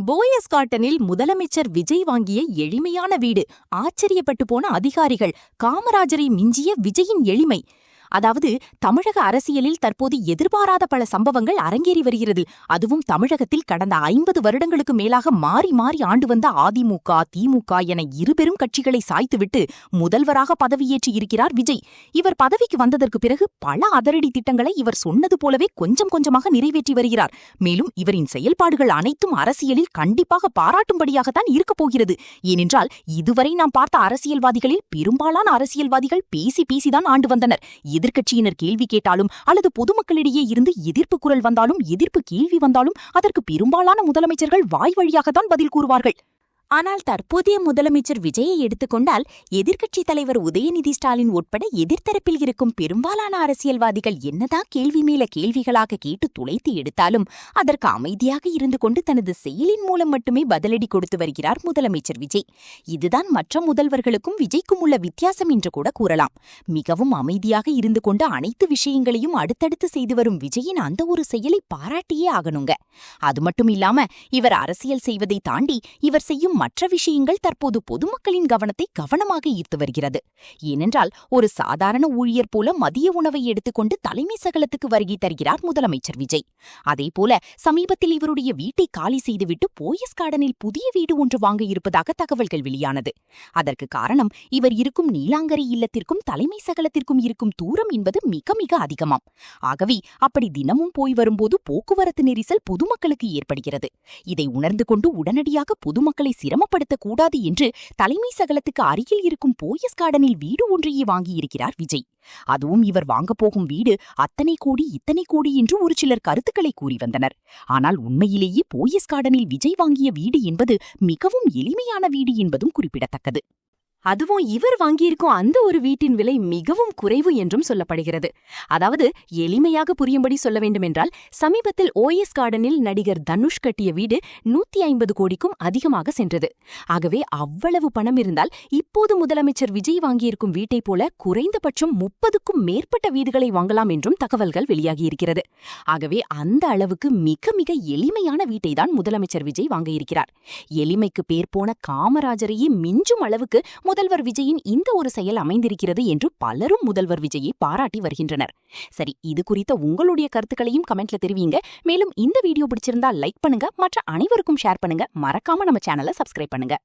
போயஸ் கார்டனில் முதலமைச்சர் விஜய் வாங்கிய எளிமையான வீடு. ஆச்சரியப்பட்டு போன அதிகாரிகள். காமராஜரை மிஞ்சிய விஜயின் எளிமை. அதாவது தமிழக அரசியலில் தற்போது எதிர்பாராத பல சம்பவங்கள் அரங்கேறி வருகிறது. அதுவும் தமிழகத்தில் கடந்த 50 வருடங்களுக்கு மேலாக மாறி மாறி ஆண்டு வந்த அதிமுக, திமுக என இருபெரும் கட்சிகளை சாய்த்துவிட்டு முதல்வராக பதவியேற்று இருக்கிறார் விஜய். இவர் பதவிக்கு வந்ததற்கு பிறகு பல அதிரடி திட்டங்களை இவர் சொன்னது போலவே கொஞ்சம் கொஞ்சமாக நிறைவேற்றி வருகிறார். மேலும் இவரின் செயல்பாடுகள் அனைத்தும் அரசியலில் கண்டிப்பாக பாராட்டும்படியாகத்தான் இருக்கப் போகிறது. ஏனென்றால் இதுவரை நாம் பார்த்த அரசியல்வாதிகளில் பெரும்பாலான அரசியல்வாதிகள் பேசி பேசிதான் ஆண்டு வந்தனர். எதிர்க்கட்சியினர் கேள்வி கேட்டாலும் அல்லது பொதுமக்களிடையே இருந்து எதிர்ப்பு குரல் வந்தாலும் எதிர்ப்பு கேள்வி வந்தாலும் அதற்கு பெரும்பாலான முதலமைச்சர்கள் வாய் வழியாகத்தான் பதில் கூறுவார்கள். ஆனால் தற்போதைய முதலமைச்சர் விஜயை எடுத்துக்கொண்டால் எதிர்க்கட்சித் தலைவர் உதயநிதி ஸ்டாலின் உட்பட எதிர்த்தரப்பில் இருக்கும் பெரும்பாலான அரசியல்வாதிகள் என்னதான் கேள்வி மேல கேள்விகளாக கேட்டு துளைத்து எடுத்தாலும் அதற்கு அமைதியாக இருந்து கொண்டு தனது செயலின் மூலம் மட்டுமே பதிலடி கொடுத்து வருகிறார் முதலமைச்சர் விஜய். இதுதான் மற்ற முதல்வர்களுக்கும் விஜய்க்கும் உள்ள வித்தியாசம் என்று கூட கூறலாம். மிகவும் அமைதியாக இருந்து கொண்டு அனைத்து விஷயங்களையும் அடுத்தடுத்து செய்து வரும் விஜயின் அந்த ஒரு செயலை பாராட்டியே ஆகணுங்க. அது மட்டும் இல்லாம இவர் அரசியல் செய்வதை தாண்டி இவர் செய்யும் மற்ற விஷயங்கள் தற்போது பொதுமக்களின் கவனத்தை கவனமாக ஈர்த்து வருகிறது. ஏனென்றால் ஒரு சாதாரண ஊழியர் போல மதிய உணவை எடுத்துக்கொண்டு தலைமை சகலத்துக்கு வருகை தருகிறார் முதலமைச்சர் விஜய். அதேபோல சமீபத்தில் இவருடைய வீட்டை காலி செய்துவிட்டு போயஸ் கார்டனில் புதிய வீடு ஒன்று வாங்க இருப்பதாக தகவல்கள் வெளியானது. அதற்கு காரணம் இவர் இருக்கும் நீலாங்கரை இல்லத்திற்கும் தலைமை சகலத்திற்கும் இருக்கும் தூரம் என்பது மிக மிக அதிகமாம். ஆகவே அப்படி தினமும் போய் வரும்போது போக்குவரத்து நெரிசல் பொதுமக்களுக்கு ஏற்படுகிறது. இதை உணர்ந்து கொண்டு உடனடியாக பொதுமக்களை சிரமப்படுத்தக் கூடாது என்று தலைமை சகலத்துக்கு அருகில் இருக்கும் போயஸ் கார்டனில் வீடு ஒன்றையே வாங்கியிருக்கிறார் விஜய். அதுவும் இவர் வாங்கப்போகும் வீடு அத்தனை கோடி இத்தனை கோடி என்று ஒரு சிலர் கருத்துக்களை கூறி வந்தனர். ஆனால் உண்மையிலேயே போயஸ் கார்டனில் விஜய் வாங்கிய வீடு என்பது மிகவும் எளிமையான வீடு என்பதும் குறிப்பிடத்தக்கது. அதுவும் இவர் வாங்கியிருக்கும் அந்த ஒரு வீட்டின் விலை மிகவும் குறைவு என்றும் சொல்லப்படுகிறது. அதாவது எளிமையாக புரியும்படி சொல்ல வேண்டுமென்றால் சமீபத்தில் ஓஎஸ் கார்டனில் நடிகர் தனுஷ் கட்டிய வீடு 150 கோடிக்கும் அதிகமாக சென்றது. ஆகவே அவ்வளவு பணம் இருந்தால் இப்போது முதலமைச்சர் விஜய் வாங்கியிருக்கும் வீட்டைப் போல குறைந்தபட்சம் 30க்கும் மேற்பட்ட வீடுகளை வாங்கலாம் என்றும் தகவல்கள் வெளியாகியிருக்கிறது. ஆகவே அந்த அளவுக்கு மிக மிக எளிமையான வீட்டைதான் முதலமைச்சர் விஜய் வாங்கியிருக்கிறார். எளிமைக்கு பேர் போன காமராஜரையே மிஞ்சும் அளவுக்கு முதல்வர் விஜயின் இந்த ஒரு செயல் அமைந்திருக்கிறது என்று பலரும் முதல்வர் விஜயை பாராட்டி வருகின்றனர். சரி, இது குறித்த உங்களுடைய கருத்துக்களையும் கமெண்ட்ல தெரிவிங்க. மேலும் இந்த வீடியோ பிடிச்சிருந்தா லைக் பண்ணுங்க, மற்ற அனைவருக்கும் ஷேர் பண்ணுங்க. மறக்காம நம்ம சேனலை சப்ஸ்கிரைப் பண்ணுங்க.